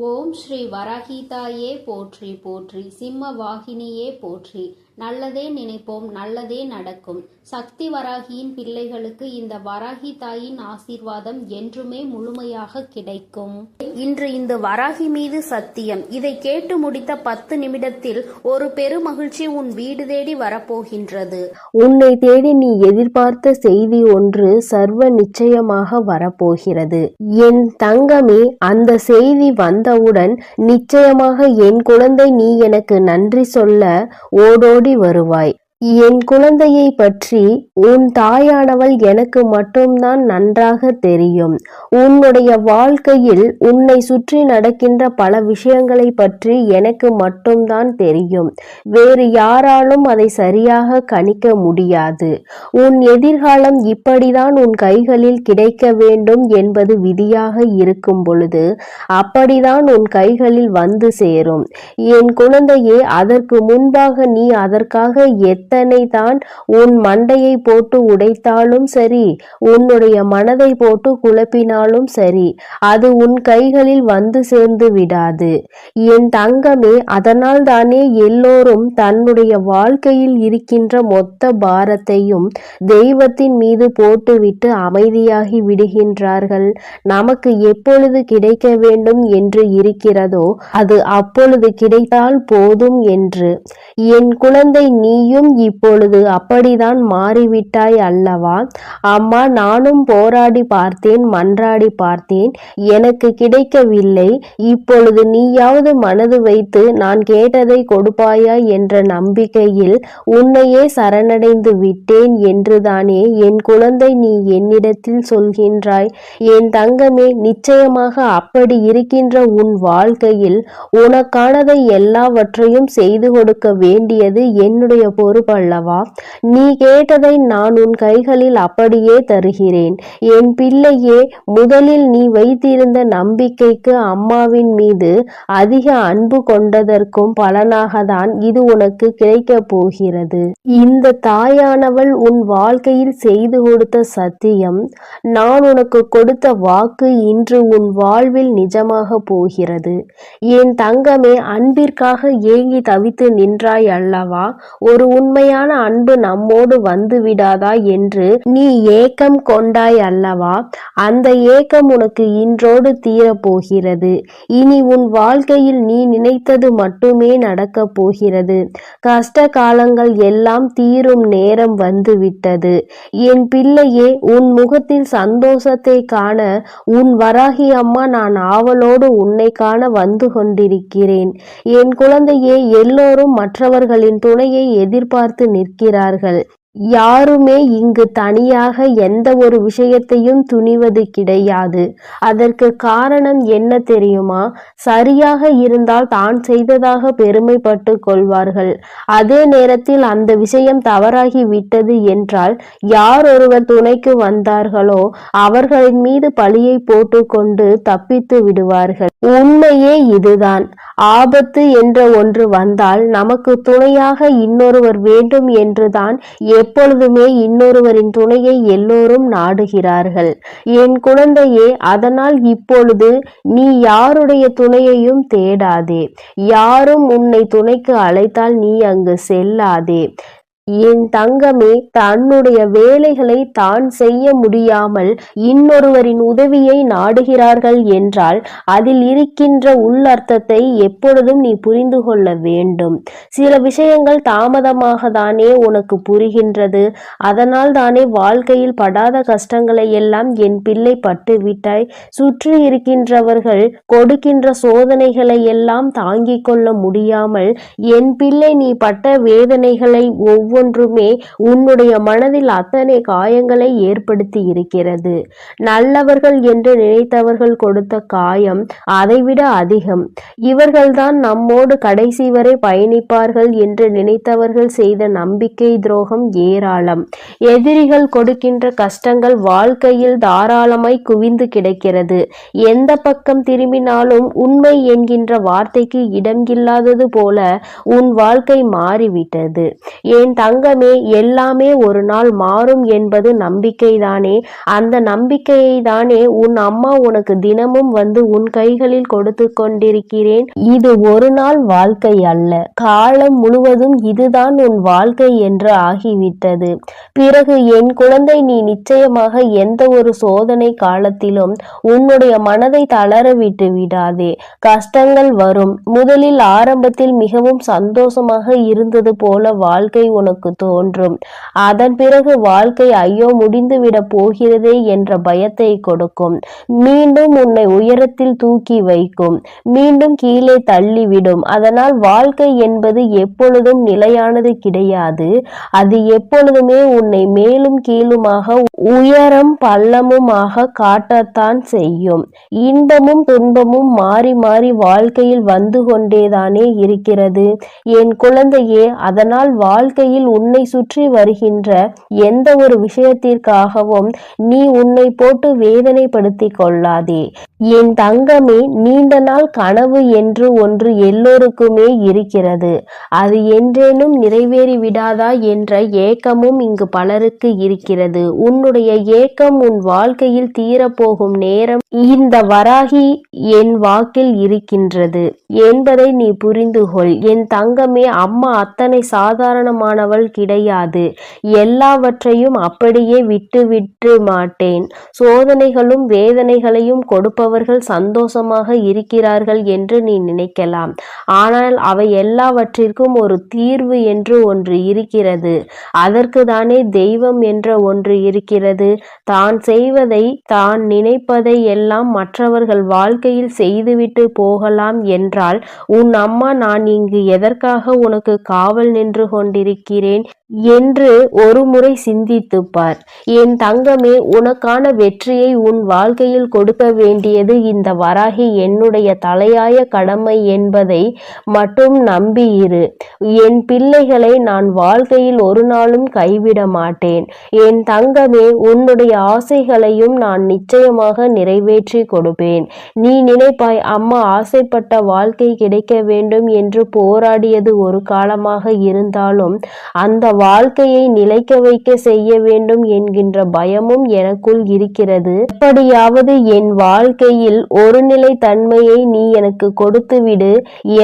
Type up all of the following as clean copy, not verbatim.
ஓம் ஸ்ரீ வராகிதாயே போற்றி போற்றி, சிம்ம வாகினியே போற்றி. நல்லதே நினைப்போம், நல்லதே நடக்கும். சக்தி வராகியின் பிள்ளைகளுக்கு இந்த வராகி தாயின் ஆசீர்வாதம் என்றுமே முழுமையாக கிடைக்கும். இன்று இந்த வராகி மீது சத்தியம். இதை கேட்டு முடித்த 10 நிமிடத்தில் ஒரு பெருமகிழ்ச்சி உன் வீடு தேடி வரப்போகின்றது. உன்னை தேடி நீ எதிர்பார்த்த செய்தி ஒன்று சர்வ நிச்சயமாக வரப்போகிறது. என் தங்கமே, அந்த செய்தி வந்தவுடன் நிச்சயமாக என் குழந்தை நீ எனக்கு நன்றி சொல்ல ஓடோடி வருவாய். என் குழந்தையை பற்றி உன் தாயானவள் எனக்கு மட்டும்தான் நன்றாக தெரியும். உன்னுடைய வாழ்க்கையில் உன்னை சுற்றி நடக்கின்ற பல விஷயங்களை பற்றி எனக்கு மட்டும்தான் தெரியும். வேறு யாராலும் அதை சரியாக கணிக்க முடியாது. உன் எதிர்காலம் இப்படிதான் உன் கைகளில் கிடைக்க வேண்டும் என்பது விதியாக இருக்கும் பொழுது அப்படிதான் உன் கைகளில் வந்து சேரும். என் குழந்தையே, அதற்கு முன்பாக நீ அதற்காக எத்தனை தான் உன் மண்டையை போட்டு உடைத்தாலும் சரி, உன்னுடைய மனதை போட்டு குழப்பினாலும் சரி, அது உன் கைகளில் வந்து சேர்ந்து விடாது என் தங்கமே. அதனால் தானே எல்லோரும் தன்னுடைய வாழ்க்கையில் இருக்கின்ற மொத்த பாரத்தையும் தெய்வத்தின் மீது போட்டுவிட்டு அமைதியாகி விடுகின்றார்கள். நமக்கு எப்பொழுது கிடைக்க வேண்டும் என்று இருக்கிறதோ அது அப்பொழுது கிடைத்தால் போதும் என்று. என் குழந்தை, நீயும் இப்பொழுது அப்படிதான் மாறிவிட்டாய் அல்லவா? அம்மா, நானும் போராடி பார்த்தேன், மன்றாடி பார்த்தேன், எனக்கு கிடைக்கவில்லை. இப்பொழுது நீயாவது மனது வைத்து நான் கேட்டதை கொடுப்பாயா என்ற நம்பிக்கையில் உன்னையே சரணடைந்து விட்டேன் என்றுதானே என் குழந்தை நீ என்னிடத்தில் சொல்கின்றாய். என் தங்கமே, நிச்சயமாக அப்படி இருக்கின்ற உன் வாழ்க்கையில் உனக்கானதை எல்லாவற்றையும் செய்து கொடுக்க வேண்டியது என்னுடைய பொறுப்பல்லவா? நீ கேட்டதை நான் உன் கைகளில் அப்படியே தருகிறேன். என் பிள்ளையே, முதலில் நீ வைத்திருந்த நம்பிக்கைக்கு அம்மாவின் மீது அதிக அன்பு கொண்டதற்கும் பலனாக தான் இது உனக்கு கிடைக்க போகிறது. இந்த தாயானவள் உன் வாழ்க்கையில் செய்து கொடுத்த சத்தியம், நான் உனக்கு கொடுத்த வாக்கு இன்று உன் வாழ்வில் நிஜமாக போகிறது. என் தங்கமே, அன்பிற்காக ஏங்கி தவித்து நின்றாய் அல்லவா? ஒரு உண்மையான அன்பு நம்மோடு வந்து விடாதா என்று நீ ஏக்கம் கொண்டாய் அல்லவா? அந்த ஏக்கம் உனக்கு இன்றோடு தீரப்போகிறது. இனி உன் வாழ்க்கையில் நீ நினைத்தது மட்டுமே நடக்கப் போகிறது. கஷ்ட காலங்கள் எல்லாம் தீரும் நேரம் வந்துவிட்டது. என் பிள்ளையே, உன் முகத்தில் சந்தோஷத்தை காண உன் வராகி அம்மா நான் ஆவலோடு உன்னை காண வந்து கொண்டிருக்கிறேன். என் குழந்தையே, எல்லோரும் மற்றவர்களின் துணையை எதிர்பார்த்து நிற்கிறார்கள். யாருமே இங்கு தனியாக எந்த ஒரு விஷயத்தையும் துணிவது கிடையாது. அதற்கு காரணம் என்ன தெரியுமா? சரியாக இருந்தால் தான் செய்ததாக பெருமைப்பட்டு கொள்வார்கள். அதே நேரத்தில் அந்த விஷயம் தவறாகி விட்டது என்றால் யார் ஒருவர் துணைக்கு வந்தார்களோ அவர்களின் மீது பழியை போட்டுக்கொண்டு தப்பித்து விடுவார்கள். உண்மையே இதுதான். ஆபத்து என்ற ஒன்று வந்தால் நமக்கு துணையாக இன்னொருவர் வேண்டும் என்றுதான் எப்பொழுதுமே இன்னொருவரின் துணையை எல்லோரும் நாடுகிறார்கள். என் குழந்தையே, அதனால் இப்பொழுது நீ யாருடைய துணையையும் தேடாதே. யாரும் உன்னை துணைக்கு அழைத்தால் நீ அங்கு செல்லாதே. என் தங்கமே, தன்னுடைய வேலைகளை தான் செய்ய முடியாமல் இன்னொருவரின் உதவியை நாடுகிறார்கள் என்றால் அதில் இருக்கின்ற உள்ளர்த்தத்தை எப்பொழுதும் நீ புரிந்து கொள்ள வேண்டும். சில விஷயங்கள் தாமதமாக தானே உனக்கு புரிகின்றது. அதனால் தானே வாழ்க்கையில் படாத கஷ்டங்களை எல்லாம் என் பிள்ளை பட்டு விட்டாய். சுற்றி இருக்கின்றவர்கள் கொடுக்கின்ற சோதனைகளை எல்லாம் தாங்கிக் கொள்ள முடியாமல் என் பிள்ளை நீ பட்ட வேதனைகளை ஒன்றுமே உன்னுடைய மனதில் அத்தனை காயங்களை ஏற்படுத்தி இருக்கிறது. நல்லவர்கள் என்று நினைத்தவர்கள் கொடுத்த காயம் அதைவிட அதிகம். இவர்கள்தான் நம்மோடு கடைசி வரை பயணிப்பார்கள் என்று நினைத்தவர்கள் செய்த நம்பிக்கை துரோகம் ஏராளம். எதிரிகள் கொடுக்கின்ற கஷ்டங்கள் வாழ்க்கையில் தாராளமாய் குவிந்து கிடக்கிறது. எந்த பக்கம் திரும்பினாலும் உண்மை என்கின்ற வார்த்தைக்கு இடம் இல்லாதது போல உன் வாழ்க்கை மாறிவிட்டது. என் தங்கமே, எல்லாமே ஒரு நாள் மாறும் என்பது நம்பிக்கைதானே? அந்த நம்பிக்கையை தானே உன் அம்மா உனக்கு தினமும் வந்து உன் கைகளில் கொடுத்து கொண்டிருக்கிறேன். இது ஒரு நாள் வாழ்க்கை அல்ல, காலம் முழுவதும் இதுதான் உன் வாழ்க்கை என்று ஆகிவிட்டது. பிறகு என் குழந்தை, நீ நிச்சயமாக எந்த ஒரு சோதனை காலத்திலும் உன்னுடைய மனதை தளர விட்டு விடாதே. கஷ்டங்கள் வரும். முதலில் ஆரம்பத்தில் மிகவும் சந்தோஷமாக இருந்தது போல வாழ்க்கை உனக்கு தோன்றும். அதன் பிறகு வாழ்க்கை ஐயோ முடிந்துவிட போகிறதே என்ற பயத்தை கொடுக்கும். மீண்டும் உன்னை உயரத்தில் தூக்கி வைக்கும், மீண்டும் கீழே தள்ளிவிடும். அதனால் வாழ்க்கை என்பது எப்பொழுதும் நிலையானது கிடையாது. அது எப்பொழுதுமே உன்னை மேலும் கீழுமாக, உயரம் பள்ளமுமாக காட்டத்தான் செய்யும். இன்பமும் துன்பமும் மாறி மாறி வாழ்க்கையில் வந்து கொண்டேதானே இருக்கிறது என் குழந்தையே. அதனால் வாழ்க்கையில் உன்னை சுற்றி வருகின்ற எந்த ஒரு விஷயத்திற்காகவும் நீ உன்னை போட்டு வேதனைப்படுத்திக் கொள்ளாதே என் தங்கமே. நீண்ட நாள் கனவு என்று ஒன்று எல்லோருக்குமே இருக்கிறது. அது என்றேனும் நிறைவேறி விடாதா என்ற ஏக்கமும் இங்கு பலருக்கு இருக்கிறது. உன்னுடைய ஏக்கம் உன் வாழ்க்கையில் தீரப்போகும் நேரம் இந்த வராகி என் வாக்கில் இருக்கின்றது என்பதை நீ புரிந்து கொள் என் தங்கமே. அம்மா அத்தனை சாதாரணமானவள் கிடையாது. எல்லாவற்றையும் அப்படியே விட்டு மாட்டேன். சோதனைகளும் வேதனைகளையும் கொடுப்பவர்கள் சந்தோஷமாக இருக்கிறார்கள் என்று நீ நினைக்கலாம். ஆனால் அவை எல்லாவற்றிற்கும் ஒரு தீர்வு என்று ஒன்று இருக்கிறது. அதற்கு தானே தெய்வம் என்ற ஒன்று இருக்கிறது. தான் செய்வதை, தான் நினைப்பதை எல்லாம் மற்றவர்கள் வாழ்க்கையில் செய்துவிட்டு போகலாம் என்றால் உன் அம்மா நான் இங்கு எதற்காக உனக்கு காவல் நின்று கொண்டிருக்கிறேன் என்று ஒரு முறை சிந்தித்துப் பார் என் தங்கமே. உனக்கான வெற்றியை உன் வாழ்க்கையில் கொடுக்க வேண்டியது இந்த வராகி என்னுடைய தலையாய கடமை என்பதை மட்டும் நம்பியிரு. என் பிள்ளைகளை நான் வாழ்க்கையில் ஒரு நாளும் கைவிட மாட்டேன் என் தங்கமே. உன்னுடைய ஆசைகளையும் நான் நிச்சயமாக நிறைவேற்றி கொடுப்பேன். நீ நினைப்பாய், அம்மா ஆசைப்பட்ட வாழ்க்கை கிடைக்க வேண்டும் என்று போராடியது ஒரு காலமாக இருந்தாலும் அந்த வாழ்க்கையை நிலைக்க வைக்க செய்ய வேண்டும் என்கின்ற பயமும் எனக்குள் இருக்கிறது. எப்படியாவது என் வாழ்க்கையில் ஒரு நிலை தன்மையை நீ எனக்கு கொடுத்துவிடு.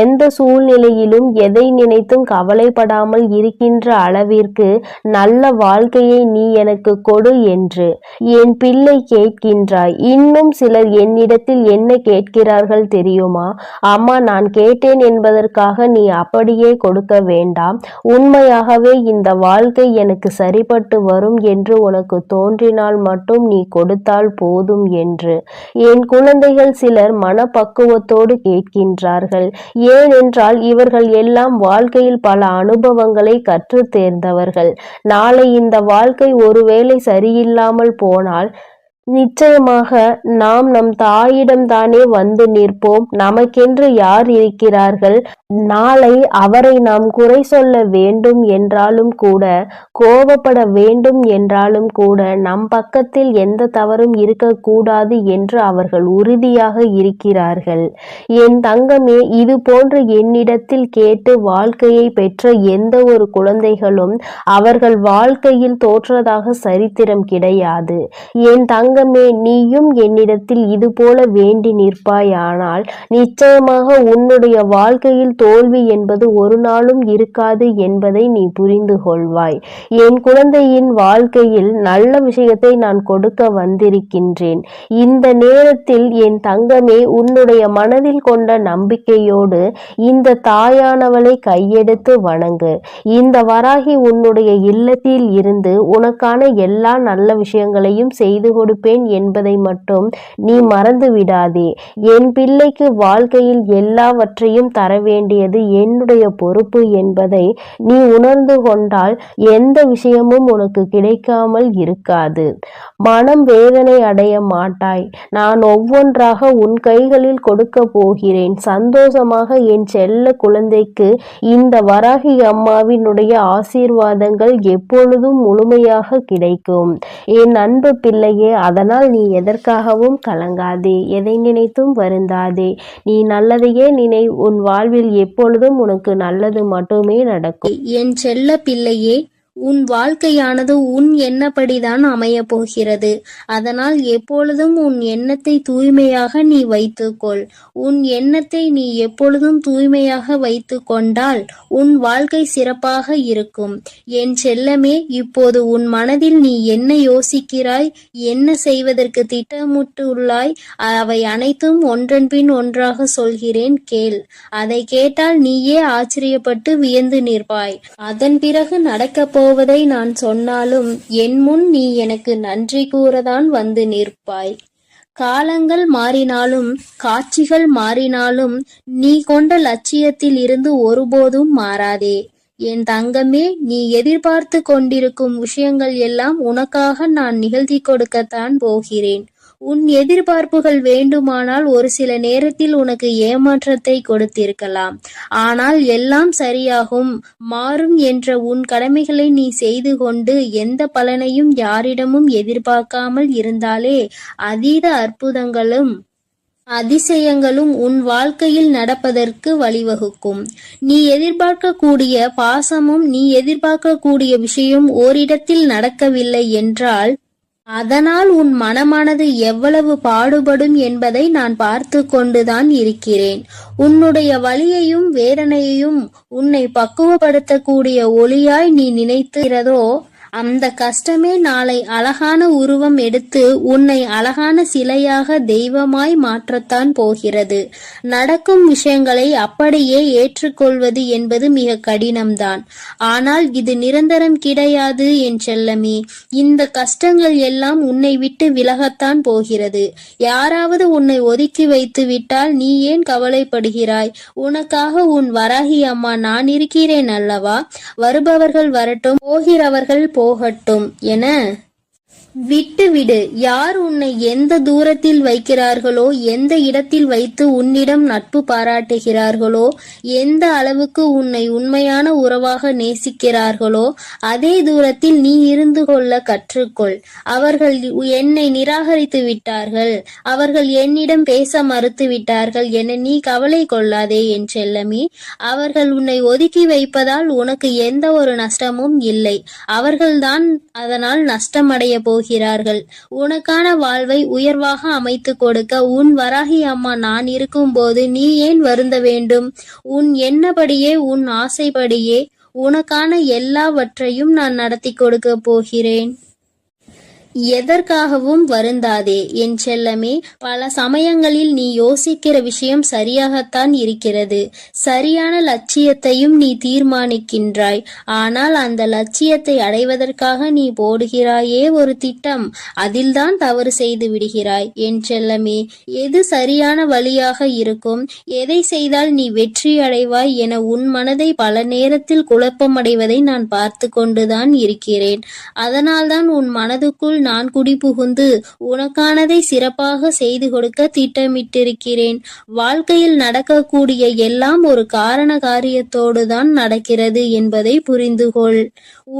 எந்த சூழ்நிலையிலும் எதை நினைத்தும் கவலைப்படாமல் இருக்கின்ற அளவிற்கு நல்ல வாழ்க்கையை நீ எனக்கு கொடு என்று என் பிள்ளை கேட்கின்றாய். இன்னும் சிலர் என்னிடத்தில் என்ன கேட்கிறார்கள் தெரியுமா? அம்மா, நான் கேட்டேன் என்பதற்காக நீ அப்படியே கொடுக்க வேண்டாம். உண்மையாகவே இந்த வாழ்க்கை எனக்கு சரிப்பட்டு வரும் என்று உனக்கு தோன்றினால் மட்டும் நீ கொடுத்தால் போதும் என்று என் குழந்தைகள் சிலர் மனப்பக்குவத்தோடு கேட்கின்றார்கள். ஏனென்றால் இவர்கள் எல்லாம் வாழ்க்கையில் பல அனுபவங்களை கற்று தேர்ந்தவர்கள். நாளை இந்த வாழ்க்கை ஒருவேளை சரியில்லாமல் போனால் நிச்சயமாக நாம் நம் தாயிடம் தானே வந்து நிற்போம். நமக்கென்று யார் இருக்கிறார்கள்? நாளை அவரை நாம் குறை சொல்ல வேண்டும் என்றாலும் கூட, கோபப்பட வேண்டும் என்றாலும் கூட நம் பக்கத்தில் எந்த தவறும் இருக்கக்கூடாது என்று அவர்கள் உறுதியாக இருக்கிறார்கள். என் தங்கமே, இது போன்று என்னிடத்தில் கேட்டு வாழ்க்கையை பெற்ற எந்த ஒரு குழந்தைகளும் அவர்கள் வாழ்க்கையில் தோற்றதாக சரித்திரம் கிடையாது. என் தங்கமே, நீயும் என்னிடத்தில் இது போல வேண்டி நிற்பாயானால் நிச்சயமாக உன்னுடைய வாழ்க்கையில் தோல்வி என்பது ஒரு நாளும் இருக்காது என்பதை நீ புரிந்து கொள்வாய். என் குழந்தையின் வாழ்க்கையில் நல்ல விஷயத்தை நான் கொடுக்க வந்திருக்கின்றேன். இந்த நேரத்தில் என் தங்கமே, உன்னுடைய மனதில் கொண்ட நம்பிக்கையோடு இந்த தாயானவளை கையெடுத்து வணங்கு. இந்த வராகி உன்னுடைய இல்லத்தில் இருந்து உனக்கான எல்லா நல்ல விஷயங்களையும் செய்து கொடுப்பேன் என்பதை மட்டும் நீ மறந்து விடாதே. என் பிள்ளைக்கு வாழ்க்கையில் எல்லாவற்றையும் தர வேண்டியது என்னுடைய பொறுப்பு என்பதை நீ உணர்ந்து கொண்டால் எந்த விஷயமும் உனக்கு கிடைக்காமல் இருக்காது. மனம் வேதனை அடைய மாட்டாய். நான் ஒவ்வொன்றாக உன் கைகளில் கொடுக்க போகிறேன். சந்தோஷமாக என் செல்ல குழந்தைக்கு இந்த வராகி அம்மாவினுடைய ஆசீர்வாதங்கள் எப்பொழுதும் முழுமையாக கிடைக்கும் என் அன்பு பிள்ளையே. அதனால் நீ எதற்காகவும் கலங்காதே, எதை நினைத்தும் வருந்தாதே. நீ நல்லதையே நினை. உன் வாழ்வில் எப்பொழுதும் உனக்கு நல்லது மட்டுமே நடக்கும். என் செல்ல பிள்ளையே, உன் வாழ்க்கையானது உன் எண்ணப்படிதான் அமையப் போகிறது. அதனால் எப்பொழுதும் உன் எண்ணத்தை தூய்மையாக நீ வைத்துக்கொள். உன் எண்ணத்தை நீ எப்பொழுதும் தூய்மையாக வைத்து கொண்டால் உன் வாழ்க்கை சிறப்பாக இருக்கும். என் செல்லமே, இப்போது உன் மனதில் நீ என்ன யோசிக்கிறாய், என்ன செய்வதற்கு திட்டமிட்டுள்ளாய், அவை அனைத்தும் ஒன்றன் பின் ஒன்றாக சொல்கிறேன், கேள். அதை கேட்டால் நீயே ஆச்சரியப்பட்டு வியந்து நிற்பாய். அதன் பிறகு நடக்கப் போவதை நான் சொன்னாலும் என் முன் நீ எனக்கு நன்றி கூறதான் வந்து நிற்பாய். காலங்கள் மாறினாலும் காட்சிகள் மாறினாலும் நீ கொண்ட லட்சியத்தில் இருந்து ஒருபோதும் மாறாதே. என் தங்கமே, நீ எதிர்பார்த்து கொண்டிருக்கும் விஷயங்கள் எல்லாம் உனக்காக நான் நிகழ்த்தி கொடுக்கத்தான் போகிறேன். உன் எதிர்பார்ப்புகள் வேண்டுமானால் ஒரு சில நேரத்தில் உனக்கு ஏமாற்றத்தை கொடுத்திருக்கலாம். ஆனால் எல்லாம் சரியாகும், மாறும் என்ற உன் கடமைகளை நீ செய்து கொண்டு எந்த பலனையும் யாரிடமும் எதிர்பார்க்காமல் இருந்தாலே அதீத அற்புதங்களும் அதிசயங்களும் உன் வாழ்க்கையில் நடப்பதற்கு வழிவகுக்கும். நீ எதிர்பார்க்கக்கூடிய பாசமும் நீ எதிர்பார்க்கக்கூடிய விஷயம் ஓரிடத்தில் நடக்கவில்லை என்றால் அதனால் உன் மனமானது எவ்வளவு பாடுபடும் என்பதை நான் பார்த்து கொண்டுதான் இருக்கிறேன். உன்னுடைய வலியையும் வேதனையையும் உன்னை பக்குவப்படுத்தக்கூடிய ஒளியாய் நீ நினைக்கிறதோ அந்த கஷ்டமே நாளை அழகான உருவம் எடுத்து உன்னை அழகான சிலையாக தெய்வமாய் மாற்றத்தான் போகிறது. நடக்கும் விஷயங்களை அப்படியே ஏற்றுக்கொள்வது என்பது மிக கடினம்தான். ஆனால் இது நிரந்தரம் கிடையாது என் செல்லமே. இந்த கஷ்டங்கள் எல்லாம் உன்னை விட்டு விலகத்தான் போகிறது. யாராவது உன்னை ஒதுக்கி வைத்து விட்டால் நீ ஏன் கவலைப்படுகிறாய்? உனக்காக உன் வராகி அம்மா நான் இருக்கிறேன் அல்லவா? வருபவர்கள் வரட்டும், போகிறவர்கள் போகட்டும் என விட்டுவிடு. யார் உன்னை எந்த தூரத்தில் வைக்கிறார்களோ, எந்த இடத்தில் வைத்து உன்னிடம் நட்பு பாராட்டுகிறார்களோ, எந்த அளவுக்கு உன்னை உண்மையான உறவாக நேசிக்கிறார்களோ அதே தூரத்தில் நீ இருந்து கொள்ள கற்றுக்கொள். அவர்கள் என்னை நிராகரித்து விட்டார்கள், அவர்கள் என்னிடம் பேச மறுத்து விட்டார்கள் என நீ கவலை கொள்ளாதே என் செல்லமே. அவர்கள் உன்னை ஒதுக்கி வைப்பதால் உனக்கு எந்த ஒரு நஷ்டமும் இல்லை. அவர்கள்தான் அதனால் நஷ்டமடைய போகிறார்கள். உனக்கான வாழ்வை உயர்வாக அமைத்து கொடுக்க உன் வராகி அம்மா நான் இருக்கும் போது நீ ஏன் வருந்த வேண்டும்? உன் எண்ணப்படியே உன் ஆசைப்படியே உனக்கான எல்லாவற்றையும் நான் நடத்தி கொடுக்க போகிறேன். எதற்காகவும் வருந்தாதே என் செல்லமே. பல சமயங்களில் நீ யோசிக்கிற விஷயம் சரியாகத்தான் இருக்கிறது. சரியான லட்சியத்தையும் நீ தீர்மானிக்கின்றாய். ஆனால் அந்த லட்சியத்தை அடைவதற்காக நீ போடுகிறாயே ஒரு திட்டம், அதில்தான் தவறு செய்து விடுகிறாய் என் செல்லமே. எது சரியான வழியாக இருக்கும், எதை செய்தால் நீ வெற்றி அடைவாய் என உன் மனதை பல நேரத்தில் குழப்பமடைவதை நான் பார்த்து கொண்டுதான் இருக்கிறேன். அதனால்தான் உன் மனதுக்குள் நான் குடிபுகுந்து உனக்கானதை சிறப்பாக செய்து கொடுக்க திட்டமிட்டிருக்கிறேன். வாழ்க்கையில் நடக்கக்கூடிய எல்லாம் ஒரு காரண காரியத்தோடு தான் நடக்கிறது என்பதை புரிந்து கொள்.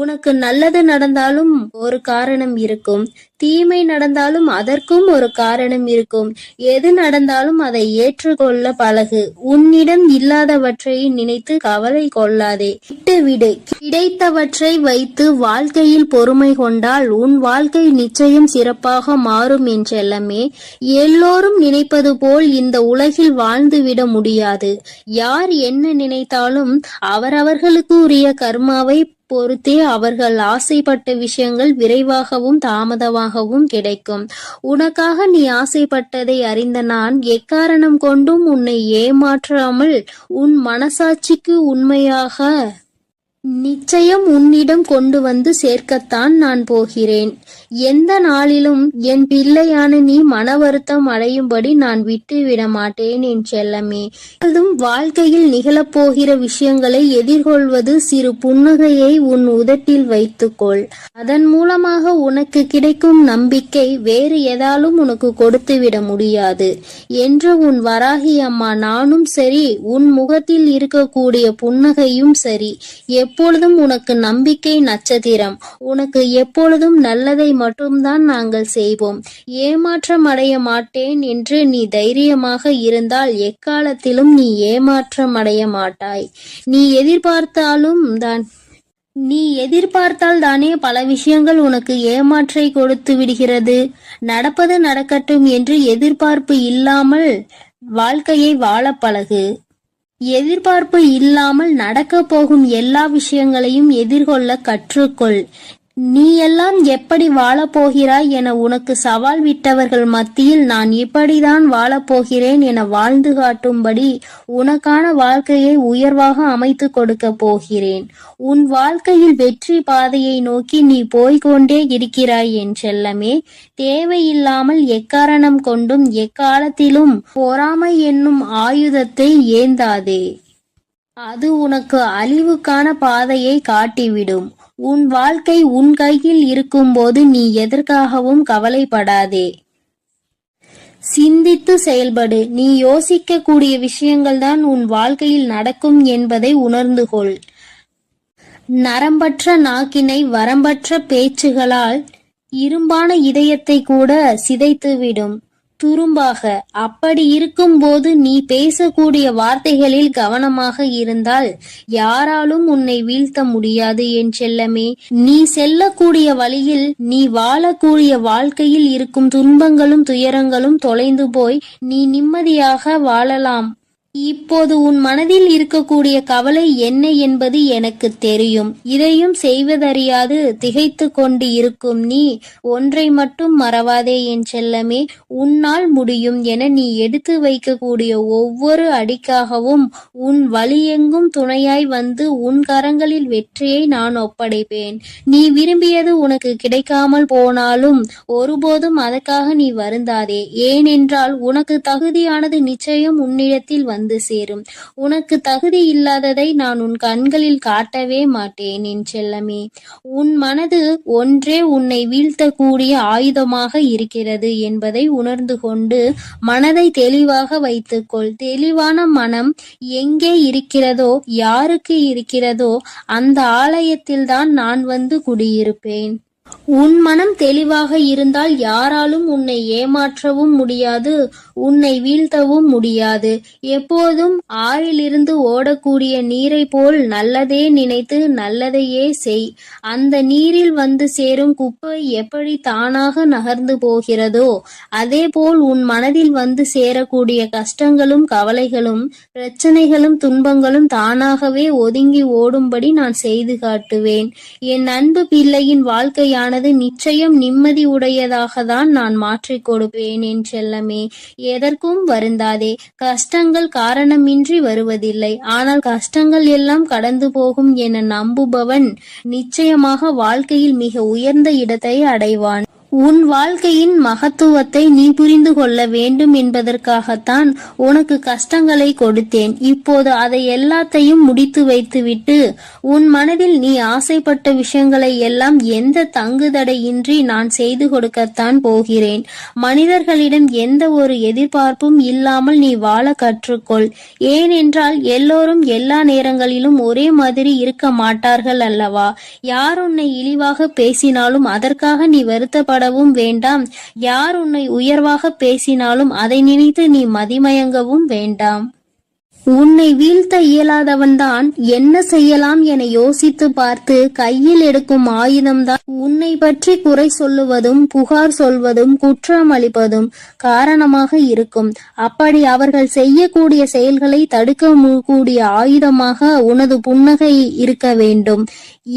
உனக்கு நல்லது நடந்தாலும் ஒரு காரணம் இருக்கும், தீமை நடந்தாலும் அதற்கும் ஒரு காரணம் இருக்கும். எது நடந்தாலும் அதை ஏற்றுக்கொள்ள பழகு. உன்னிடம் இல்லாதவற்றை நினைத்து கவலை கொள்ளாதே, விட்டுவிடு. கிடைத்தவற்றை வைத்து வாழ்க்கையில் பொறுமை கொண்டால் உன் வாழ்க்கை நிச்சயம் சிறப்பாக மாறும் என் செல்லமே. எல்லோரும் நினைப்பது போல் இந்த உலகில் வாழ்ந்துவிட முடியாது. யார் என்ன நினைத்தாலும் அவரவர்களுக்கு உரிய கர்மாவை பொறுத்தே அவர்கள் ஆசைப்பட்ட விஷயங்கள் விரைவாகவும் தாமதமாகவும் கிடைக்கும். உனக்காக நீ ஆசைப்பட்டதை அறிந்த நான் எக்காரணம் கொண்டும் உன்னை ஏமாற்றாமல் உன் மனசாட்சிக்கு உண்மையாக நிச்சயம் உன்னிடம் கொண்டு வந்து சேர்க்கத்தான் நான் போகிறேன். எந்த நாளிலும் என் பிள்ளையான நீ மன வருத்தம் அடையும்படி நான் விட்டுவிட மாட்டேன் என் செல்லமே. அதுவும் வாழ்க்கையில் நிகழப்போகிற விஷயங்களை எதிர்கொள்வது சிறு புன்னகையை உன் உதட்டில் வைத்துக்கொள். அதன் மூலமாக உனக்கு கிடைக்கும் நம்பிக்கை வேறு எதாலும் உனக்கு கொடுத்துவிட முடியாது என்று உன் வராகி அம்மா நானும் சரி, உன் முகத்தில் இருக்கக்கூடிய புன்னகையும் சரி, எப்பொழுதும் உனக்கு நம்பிக்கை நட்சத்திரம். உனக்கு எப்பொழுதும் நல்லதை மட்டும்தான் நாங்கள் செய்வோம். ஏமாற்றம் அடைய மாட்டேன் என்று நீ தைரியமாக இருந்தால் எக்காலத்திலும் நீ ஏமாற்றம் அடைய மாட்டாய். நீ எதிர்பார்த்தாலும் தான் நீ எதிர்பார்த்தால் தானே பல விஷயங்கள் உனக்கு ஏமாற்றை கொடுத்து விடுகிறது. நடப்பது நடக்கட்டும் என்று எதிர்பார்ப்பு இல்லாமல் வாழ்க்கையை வாழ பழகு. எதிர்பார்ப்பு இல்லாமல் நடக்கப் போகும் எல்லா விஷயங்களையும் எதிர்கொள்ள கற்றுக்கொள். நீ எல்லாம் எப்படி வாழப்போகிறாய் என உனக்கு சவால் விட்டவர்கள் மத்தியில் நான் இப்படிதான் வாழப்போகிறேன் என வாழ்ந்து காட்டும்படி உனக்கான வாழ்க்கையை உயர்வாக அமைத்து கொடுக்க போகிறேன். உன் வாழ்க்கையில் வெற்றி பாதையை நோக்கி நீ போய்கொண்டே இருக்கிறாய் என் செல்லமே. தேவையில்லாமல் எக்காரணம் கொண்டும் எக்காலத்திலும் பொறாமை என்னும் ஆயுதத்தை ஏந்தாதே. அது உனக்கு அழிவுக்கான பாதையை காட்டிவிடும். உன் வாழ்க்கை உன் கையில் இருக்கும்போது நீ எதற்காகவும் கவலைப்படாதே. சிந்தித்து செயல்படு. நீ யோசிக்க கூடிய விஷயங்கள்தான் உன் வாழ்க்கையில் நடக்கும் என்பதை உணர்ந்து கொள். நரம்பற்ற நாக்கினை வரம்பற்ற பேச்சுகளால் இரும்பான இதயத்தை கூட சிதைத்துவிடும் துரும்பாக. அப்படி இருக்கும்போது நீ பேசக்கூடிய வார்த்தைகளில் கவனமாக இருந்தால் யாராலும் உன்னை வீழ்த்த முடியாது என் செல்லமே. நீ செல்லக்கூடிய வழியில், நீ வாழக்கூடிய வாழ்க்கையில் இருக்கும் துன்பங்களும் துயரங்களும் தொலைந்து போய் நீ நிம்மதியாக வாழலாம். இப்போது உன் மனதில் இருக்கக்கூடிய கவலை என்ன என்பது எனக்கு தெரியும். இதையும் செய்வதறியாது திகைத்து கொண்டு இருக்கும் நீ ஒன்றை மட்டும் மறவாதே என் செல்லமே. உன்னால் முடியும் என நீ எடுத்து வைக்கக்கூடிய ஒவ்வொரு அடிக்காகவும் உன் வழியெங்கும் துணையாய் வந்து உன் கரங்களில் வெற்றியை நான் ஒப்படைப்பேன். நீ விரும்பியது உனக்கு கிடைக்காமல் போனாலும் ஒருபோதும் அதற்காக நீ வருந்தாதே. ஏனென்றால் உனக்கு தகுதியானது நிச்சயம் உன்னிடத்தில் வந்து சேரும். உனக்கு தகுதி இல்லாததை நான் உன் கண்களில் காட்டவே மாட்டேன் என் செல்லமே. உன் மனது ஒன்றே உன்னை வீழ்த்தக்கூடிய ஆயுதமாக இருக்கிறது என்பதை உணர்ந்து கொண்டு மனதை தெளிவாக வைத்துக்கொள். தெளிவான மனம் எங்கே இருக்கிறதோ, யாருக்கு இருக்கிறதோ அந்த ஆலயத்தில்தான் நான் வந்து குடியிருப்பேன். உன் மனம் தெளிவாக இருந்தால் யாராலும் உன்னை ஏமாற்றவும் முடியாது, உன்னை வீழ்த்தவும் முடியாது. எப்போதும் ஆறிலிருந்து ஓடக்கூடிய நீரை போல் நல்லதே நினைத்து நல்லதையே செய். அந்த நீரில் வந்து சேரும் குப்பை எப்படி தானாக நகர்ந்து போகிறதோ அதே போல் உன் மனதில் வந்து சேரக்கூடிய கஷ்டங்களும் கவலைகளும் பிரச்சனைகளும் துன்பங்களும் தானாகவே ஒதுங்கி ஓடும்படி நான் செய்து காட்டுவேன். என் அன்பு பிள்ளையின் வாழ்க்கையானது நிச்சயம் நிம்மதி உடையதாக தான் நான் மாற்றிக் கொடுப்பேன் என் செல்லமே. எதற்கும் வருந்தாதே. கஷ்டங்கள் காரணமின்றி வருவதில்லை. ஆனால் கஷ்டங்கள் எல்லாம் கடந்து போகும் என நம்புபவன் நிச்சயமாக வாழ்க்கையில் மிக உயர்ந்த இடத்தை அடைவான். உன் வாழ்க்கையின் மகத்துவத்தை நீ புரிந்து கொள்ள வேண்டும் என்பதற்காகத்தான் உனக்கு கஷ்டங்களை கொடுத்தேன். இப்போது அதை எல்லாத்தையும் முடித்து வைத்துவிட்டு உன் மனதில் நீ ஆசைப்பட்ட விஷயங்களை எல்லாம் எந்த தங்குதடையின்றி நான் செய்து கொடுக்கத்தான் போகிறேன். மனிதர்களிடம் எந்த ஒரு எதிர்பார்ப்பும் இல்லாமல் நீ வாழ கற்றுக்கொள். ஏனென்றால் எல்லோரும் எல்லா நேரங்களிலும் ஒரே மாதிரி இருக்க மாட்டார்கள் அல்லவா? யார் உன்னை இழிவாக பேசினாலும் அதற்காக நீ வருத்தப்பட வேண்டாம். யார் உன்னை உயர்வாக பேசினாலும் அதை நினைத்து நீ மதிமயங்கவும் வேண்டாம். உன்னை வீழ்த்த இயலாதவன்தான் என்ன செய்யலாம் என யோசித்து பார்த்து கையில் எடுக்கும் ஆயுதம்தான் உன்னை பற்றி குறை சொல்லுவதும் புகார் சொல்வதும் குற்றம் அளிப்பதும் காரணமாக இருக்கும். அப்படி அவர்கள் செய்யக்கூடிய செயல்களை தடுக்க கூடிய ஆயுதமாக உனது புன்னகை இருக்க வேண்டும்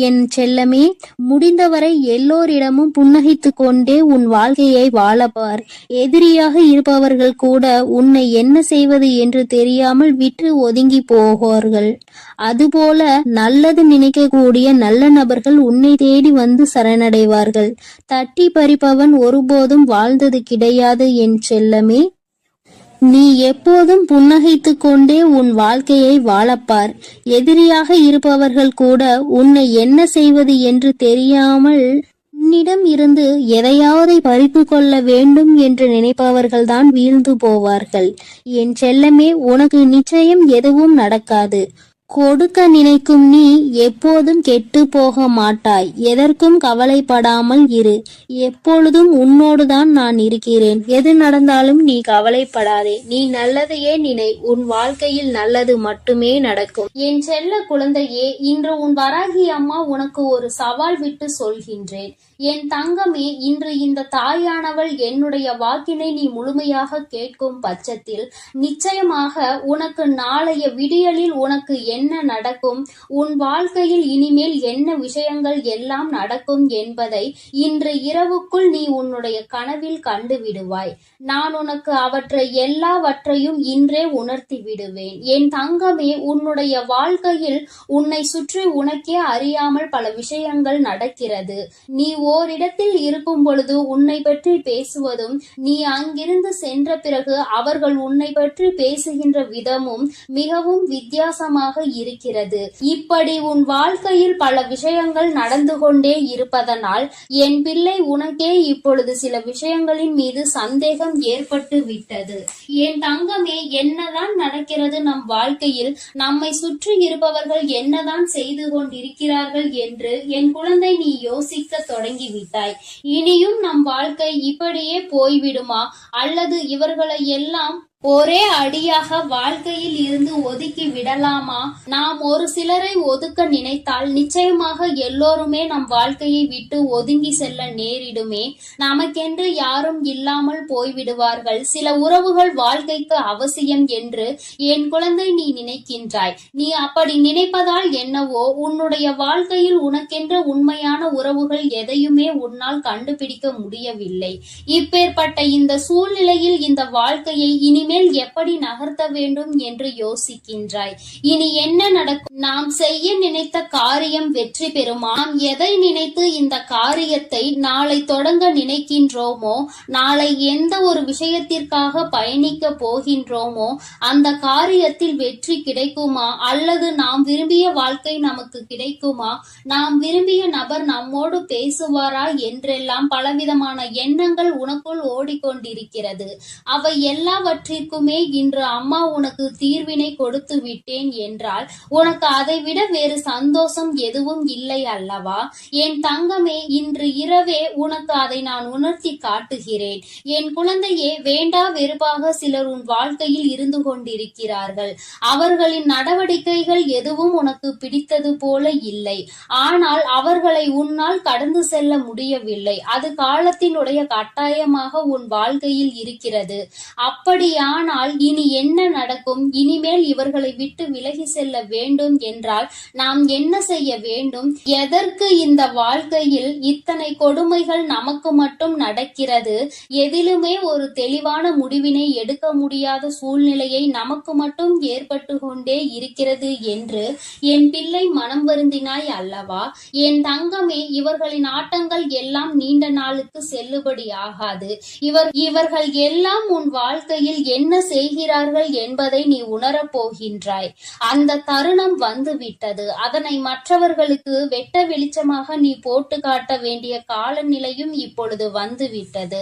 என் செல்லமே. முடிந்தவரை எல்லோரிடமும் புன்னகைத்து கொண்டே உன் வாழ்க்கையை வாழப்பார். எதிரியாக இருப்பவர்கள் கூட உன்னை என்ன செய்வது என்று தெரியாமல் விட்டு ஒதுங்கி போவார்கள். அதுபோல நல்லது நினைக்கக்கூடிய நல்ல நபர்கள் உன்னை தேடி வந்து சரணடைவார்கள். தட்டி பறிப்பவன் ஒருபோதும் வாழ்ந்தது கிடையாது என் செல்லமே. நீ எப்போதும் புன்னகைத்து கொண்டே உன் வாழ்க்கையை வாழப்பார். எதிரியாக இருப்பவர்கள் கூட உன்னை என்ன செய்வது என்று தெரியாமல் உன்னிடம் இருந்து எதையாவது பறித்து கொள்ள வேண்டும் என்று நினைப்பவர்கள்தான் வீழ்ந்து போவார்கள். என் செல்லமே, உனக்கு நிச்சயம் எதுவும் நடக்காது. கொடுக்க நினைக்கும் நீ எப்போதும் கெட்டு போக மாட்டாய். எதற்கும் கவலைப்படாமல் இரு. எப்பொழுதும் உன்னோடுதான் நான் இருக்கிறேன். எது நடந்தாலும் நீ கவலைப்படாதே. நீ நல்லதையே நினை. உன் வாழ்க்கையில் நல்லது மட்டுமே நடக்கும். என் செல்ல குழந்தையே, இன்று உன் வராகி அம்மா உனக்கு ஒரு சவால் விட்டு சொல்கின்றேன். என் தங்கமே, இன்று இந்த தாயானவள் என்னுடைய வாக்கினை நீ முழுமையாக கேட்கும் பட்சத்தில் நிச்சயமாக உனக்கு நாளைய விடியலில் உனக்கு என்ன நடக்கும், உன் வாழ்க்கையில் இனிமேல் என்ன விஷயங்கள் எல்லாம் நடக்கும் என்பதை இன்று இரவுக்குள் நீ உன்னுடைய கனவில் கண்டு விடுவாய். நான் உனக்கு அவற்றை எல்லாவற்றையும் இன்றே உணர்த்தி விடுவேன். என் தங்கமே, உன்னுடைய வாழ்க்கையில் உன்னை சுற்றி உனக்கே அறியாமல் பல விஷயங்கள் நடக்கிறது. நீ ஓரிடத்தில் இருக்கும் பொழுது உன்னை பற்றி பேசுவதும், நீ அங்கிருந்து சென்ற பிறகு அவர்கள் உன்னை பற்றி பேசுகின்ற விதமும் மிகவும் வித்தியாசமாக இருக்கிறது. இப்படி உன் வாழ்க்கையில் பல விஷயங்கள் நடந்து கொண்டே இருப்பதனால் என் பிள்ளை உனக்கே இப்பொழுது சில விஷயங்களின் மீது சந்தேகம் ஏற்பட்டு விட்டது. என் தங்கமே, என்னதான் நடக்கிறது நம் வாழ்க்கையில், நம்மை சுற்றி இருப்பவர்கள் என்னதான் செய்து கொண்டிருக்கிறார்கள் என்று என் குழந்தை நீ யோசிக்க தொடங்கிவிட்டாய். இனியும் நம் வாழ்க்கை இப்படியே போய்விடுமா, அல்லது இவர்களை எல்லாம் ஒரே அடியாக வாழ்க்கையில் இருந்து ஒதுக்கி விடலாமா? நாம் ஒரு சிலரை ஒதுக்க நினைத்தால் நிச்சயமாக எல்லோருமே நம் வாழ்க்கையை விட்டு ஒதுங்கி செல்ல நேரிடுமே. நமக்கென்று யாரும் இல்லாமல் போய்விடுவார்கள். சில உறவுகள் வாழ்க்கைக்கு அவசியம் என்று என் குழந்தை நீ நினைக்கின்றாய். நீ அப்படி நினைப்பதால் என்னவோ, உன்னுடைய வாழ்க்கையில் உனக்கென்ற உண்மையான உறவுகள் எதையுமே உன்னால் கண்டுபிடிக்க முடியவில்லை. இப்பேற்பட்ட இந்த சூழ்நிலையில் இந்த வாழ்க்கையை இனிமேல் எப்படி நகர்த்த வேண்டும் என்று யோசிக்கின்றாய். இனி என்ன நடக்கும்? நாம் செய்ய நினைத்த காரியம் வெற்றி பெறுமா? நாம் எதை நினைத்து இந்த காரியத்தை நாளை தொடங்க நினைக்கின்றோமோ, நாளை எந்த ஒரு விஷயத்திற்காக பயணிக்க போகின்றோமோ அந்த காரியத்தில் வெற்றி கிடைக்குமா, அல்லது நாம் விரும்பிய வாழ்க்கை நமக்கு கிடைக்குமா, நாம் விரும்பிய நபர் நம்மோடு பேசுவாரா என்றெல்லாம் பலவிதமான எண்ணங்கள் உனக்குள் ஓடிக்கொண்டிருக்கிறது. அவை எல்லாவற்றிற்குமே இன்று அம்மா உனக்கு தீர்வினை கொடுத்து விட்டேன் என்றால் உனக்கு அதை விட வேறு சந்தோஷம் எதுவும் இல்லை அல்லவா? என் தங்கமே, இன்று இரவே உனக்கு அதை நான் உணர்த்தி காட்டுகிறேன். என் குழந்தையே, வேண்டா வெறுப்பாக சிலர் உன் வாழ்க்கையில் இருந்து கொண்டிருக்கிறார்கள். அவர்களின் நடவடிக்கைகள் எதுவும் உனக்கு பிடித்தது போல இல்லை. ஆனால் அவர்களை உன்னால் கடந்து செல்ல முடியவில்லை. அது காலத்தினுடைய கட்டாயமாக உன் வாழ்க்கையில் இருக்கிறது. அப்படியானால் இனி என்ன நடக்கும்? இனிமேல் இவர்களை விட்டு விலகி செல்ல வேண்டும் என்றால் நாம் என்ன செய்ய வேண்டும்? எதற்கு இந்த வாழ்க்கையில் இத்தனை கொடுமைகள் நமக்கு மட்டும் நடக்கிறது? எதிலுமே ஒரு தெளிவான முடிவினை எடுக்க முடியாத சூழ்நிலையை நமக்கு மட்டும் ஏற்பட்டு கொண்டே இருக்கிறது என்று என் பிள்ளை மனம் வருந்தினாய் அல்லவா? என் தங்கமே, இவர்களின் ஆட்டங்கள் எல்லாம் நீண்ட நாளுக்கு செல்லுபடி ஆகாது. இவர்கள் எல்லாம் உன் வாழ்க்கையில் என்ன செய்கிறார்கள் என்பதை நீ உணரப் போகின்றாய். அந்த தருணம் வந்து விட்டது. அதனை மற்றவர்களுக்கு வெட்ட வெளிச்சமாக நீ போட்டு காட்ட வேண்டிய காலநிலையும் இப்பொழுது வந்து விட்டது.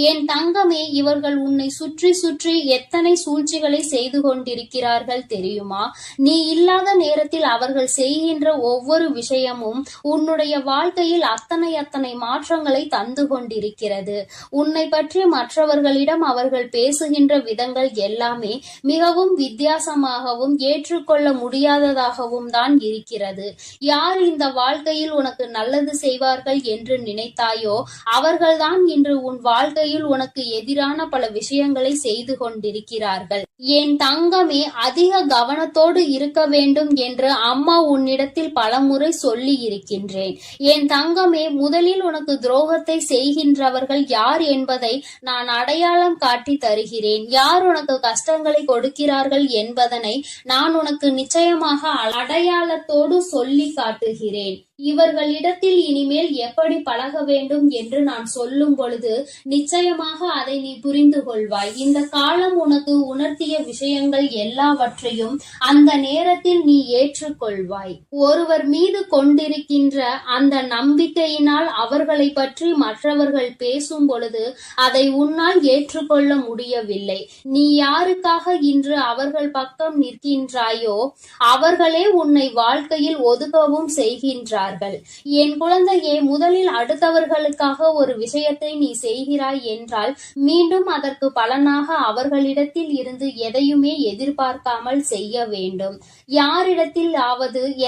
என் தங்கமே, இவர்கள் உன்னை சுற்றி சுற்றி எத்தனை சூழ்ச்சிகளை செய்து கொண்டிருக்கிறார்கள் தெரியுமா? நீ இல்லாத நேரத்தில் அவர்கள் செய்கின்ற ஒவ்வொரு விஷயமும் உன்னுடைய வாழ்க்கையில் அத்தனை மாற்றங்களை தந்து கொண்டிருக்கிறது. உன்னை பற்றி மற்றவர்களிடம் அவர்கள் பேசுகின்ற விதங்கள் எல்லாமே மிகவும் வித்தியாசமாகவும் ஏற்றுக்கொள்ள முடியாததாகவும் தான் இருக்கிறது. யார் இந்த வாழ்க்கையில் உனக்கு நல்லது செய்வார்கள் என்று நினைத்தாயோ அவர்கள்தான் இன்று உன் வாழ்க்கையில் உனக்கு எதிரான பல விஷயங்களை செய்து கொண்டிருக்கிறார்கள். என் தங்கமே, அதிக கவனத்தோடு இருக்க வேண்டும் என்று அம்மா உன்னிடத்தில் பலமுறை சொல்லி இருக்கின்றேன். என் தங்கமே, முதலில் உனக்கு துரோகத்தை செய்கின்றவர்கள் யார் என்பதை நான் அடையாளம் காட்டி தருகிறேன். யார் உனக்கு கஷ்டங்களை கொடுக்கிறார்கள் என்பதனை நான் உனக்கு நிச்சயமாக அடையாளத்தோடு சொல்லி காட்டுகிறேன். இவர்களிடத்தில் இனிமேல் எப்படி பழக வேண்டும் என்று நான் சொல்லும் பொழுது நிச்சயமாக அதை நீ புரிந்து கொள்வாய். இந்த காலம் உனக்கு உணர்த்திய விஷயங்கள் எல்லாவற்றையும் அந்த நேரத்தில் நீ ஏற்றுக்கொள்வாய். ஒருவர் மீது கொண்டிருக்கின்ற அந்த நம்பிக்கையினால் அவர்களை பற்றி மற்றவர்கள் பேசும் பொழுது அதை உன்னால் ஏற்றுக்கொள்ள முடியவில்லை. நீ யாருக்காக இன்று அவர்கள் பக்கம் நிற்கின்றாயோ அவர்களே உன்னை வாழ்க்கையில் ஒதுக்கவும் செய்கின்றார்கள். என் குழந்தையே, முதலில் அடுத்தவர்களுக்காக ஒரு விஷயத்தை நீ செய்கிறாய் என்றால் மீண்டும் அதற்கு பலனாக அவர்களிடத்தில் இருந்து எதையுமே எதிர்பார்க்காமல் செய்ய வேண்டும். யாரிடத்தில்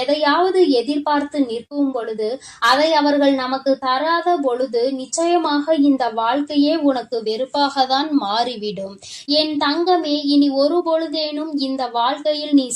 எதையாவது எதிர்பார்த்து நிற்கும் பொழுது அதை அவர்கள் நமக்கு தராத பொழுது நிச்சயமாக இந்த வாழ்க்கையே உனக்கு வெறுப்பாக தான் மாறிவிடும். என் தங்கமே, இனி ஒரு பொழுதேனும் இந்த வாழ்க்கையில் நீ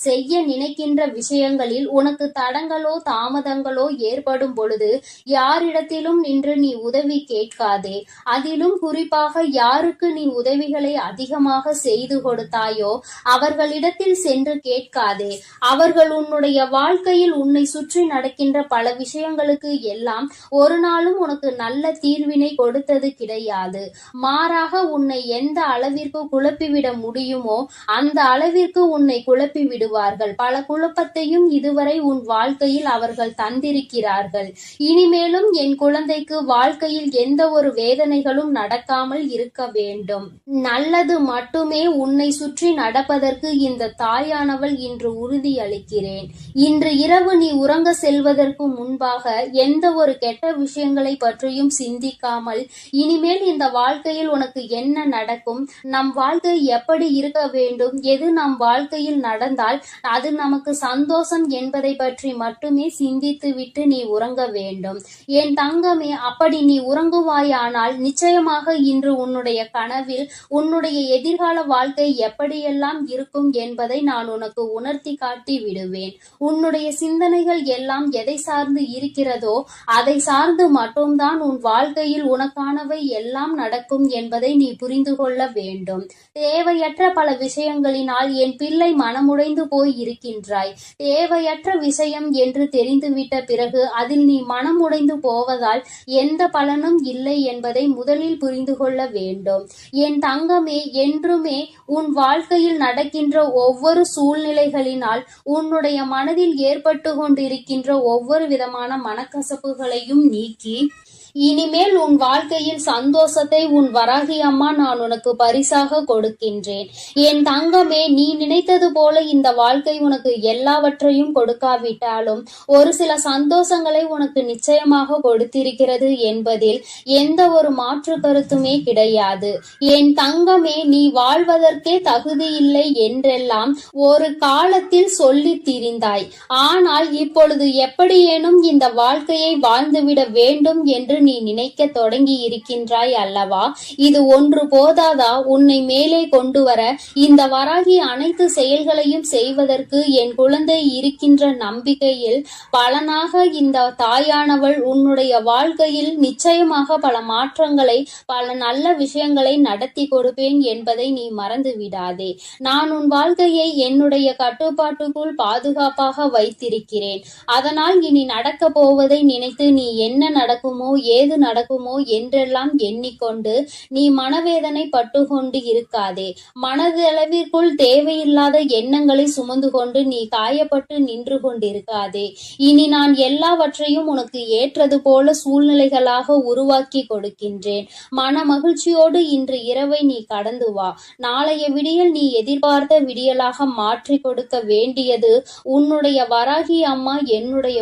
செய்ய நினைக்கின்ற விஷயங்களில் உனக்கு தடங்களோ தாமதங்களோ ஏற்படும் பொழுது யாரிடத்திலும் நின்று நீ உதவி கேட்காதே. அதிலும் குறிப்பாக யாருக்கு நீ உதவிகளை அதிகமாக செய்து கொடுத்தாயோ அவர்களிடத்தில் சென்று கேட்காதே. அவர்கள் உன்னுடைய வாழ்க்கையில் உன்னை சுற்றி நடக்கின்ற பல விஷயங்களுக்கு எல்லாம் ஒரு நாளும் உனக்கு நல்ல தீர்வினை கொடுத்தது கிடையாது. மாறாக உன்னை எந்த அளவிற்கு குழப்பிவிட முடியுமோ அந்த அளவிற்கு உன்னை குழப்பி விடுவார்கள். பல குழப்பத்தையும் இதுவரை உன் வாழ்க்கையில் அவர்கள் தந்திருக்கிறார்கள். இனிமேலும் என் குழந்தைக்கு வாழ்க்கையில் எந்த ஒரு வேதனைகளும் நடக்காமல் இருக்க வேண்டும். நல்லது மட்டுமே உன்னை சுற்றி நடப்பதற்கு இந்த தாயானவள் இன்று உறுதியளிக்கிறேன். இன்று இரவு நீ உறங்க செல்வதற்கு முன்பாக எந்த ஒரு கெட்ட விஷயங்களை பற்றியும் சிந்திக்காமல் இனிமேல் இந்த வாழ்க்கையில் உனக்கு என்ன நடக்கும், நம் வாழ்க்கை எப்படி இருக்க வேண்டும், எது நம் வாழ்க்கையில் நடந்தால் அது நமக்கு சந்தோஷம் என்பதை பற்றி மட்டுமே சிந்தித்து விட்டு நீ உறங்க வேண்டும். என் தங்கமே, அப்படி நீ உறங்குவாயானால் நிச்சயமாக இன்று உன்னுடைய கனவில் உன்னுடைய எதிர்கால வாழ்க்கை எப்படியெல்லாம் இருக்கும் என்பதை நான் உனக்கு உணர்த்தி காட்டி விடுவேன். உன்னுடைய சிந்தனைகள் எல்லாம் எதை சார்ந்து இருக்கிறதோ அதை சார்ந்து மட்டும்தான் உன் வாழ்க்கையில் உனக்கானவை எல்லாம் நடக்கும் என்பதை நீ புரிந்து கொள்ள வேண்டும். தேவையற்ற பல விஷயங்களினால் என் பிள்ளை மனமுடைந்து போய் இருக்கின்றாய். தேவையற்ற விஷயம் என்று தெரிந்துவிட்ட பிறகு அதில் நீ மனமுடைந்து போவதால் எந்த பலனும் இல்லை என்பதை முதலில் புரிந்து கொள்ள வேண்டும். என் தங்கமே, என்றுமே உன் வாழ்க்கையில் நடக்கின்ற ஒவ்வொரு சூழ்நிலைகளினால் உன்னுடைய மனதில் ஏற்பட்டு கொண்டிருக்கின்ற ஒவ்வொரு விதமான மனக்கசப்புகளையும் நீக்கி இனிமேல் உன் வாழ்க்கையில் சந்தோஷத்தை உன் வராகி அம்மா நான் உனக்கு பரிசாக கொடுக்கின்றேன். என் தங்கமே, நீ நினைத்தது போல இந்த வாழ்க்கை உனக்கு எல்லாவற்றையும் கொடுக்காவிட்டாலும் ஒரு சில சந்தோஷங்களை உனக்கு நிச்சயமாக கொடுத்திருக்கிறது என்பதில் எந்த ஒரு மாற்று கருத்துமே கிடையாது. என் தங்கமே, நீ வாழ்வதற்கே தகுதி இல்லை என்றெல்லாம் ஒரு காலத்தில் சொல்லி திரிந்தாய். ஆனால் இப்பொழுது எப்படியேனும் இந்த வாழ்க்கையை வாழ்ந்துவிட வேண்டும் என்று நீ நினைக்க தொடங்கி இருக்கின்றாய் அல்லவா? இது ஒன்று போதாதா உன்னை மேலே கொண்டு வர? இந்த வராகி அனைத்து செயல்களையும் செய்வதற்கு என் குழந்தை இருக்கின்ற நம்பிக்கையில் பலனாக இந்த தாயானவள் உன்னுடைய வாழ்க்கையில் நிச்சயமாக பல மாற்றங்களை, பல நல்ல விஷயங்களை நடத்தி கொடுப்பேன் என்பதை நீ மறந்து விடாதே. நான் உன் வாழ்க்கையை என்னுடைய கட்டுப்பாட்டுக்குள் பாதுகாப்பாக வைத்திருக்கிறேன். அதனால் இனி நடக்க போவதை நினைத்து நீ என்ன நடக்குமோ ஏது நடக்குமோ என்றெல்லாம் எண்ணிக்கொண்டு நீ மனவேதனை பட்டு கொண்டு இருக்காதே. மனதளவிற்குள் தேவையில்லாத எண்ணங்களை சுமந்து கொண்டு நீ காயப்பட்டு நின்று கொண்டிருக்காதே. இனி நான் எல்லாவற்றையும் உனக்கு ஏற்றது போல சூழ்நிலைகளாக உருவாக்கி கொடுக்கின்றேன். மன மகிழ்ச்சியோடு இன்று இரவை நீ கடந்து வா. நாளைய விடியல் நீ எதிர்பார்த்த விடியலாக மாற்றி கொடுக்க வேண்டியது உன்னுடைய வராகி அம்மா, என்னுடைய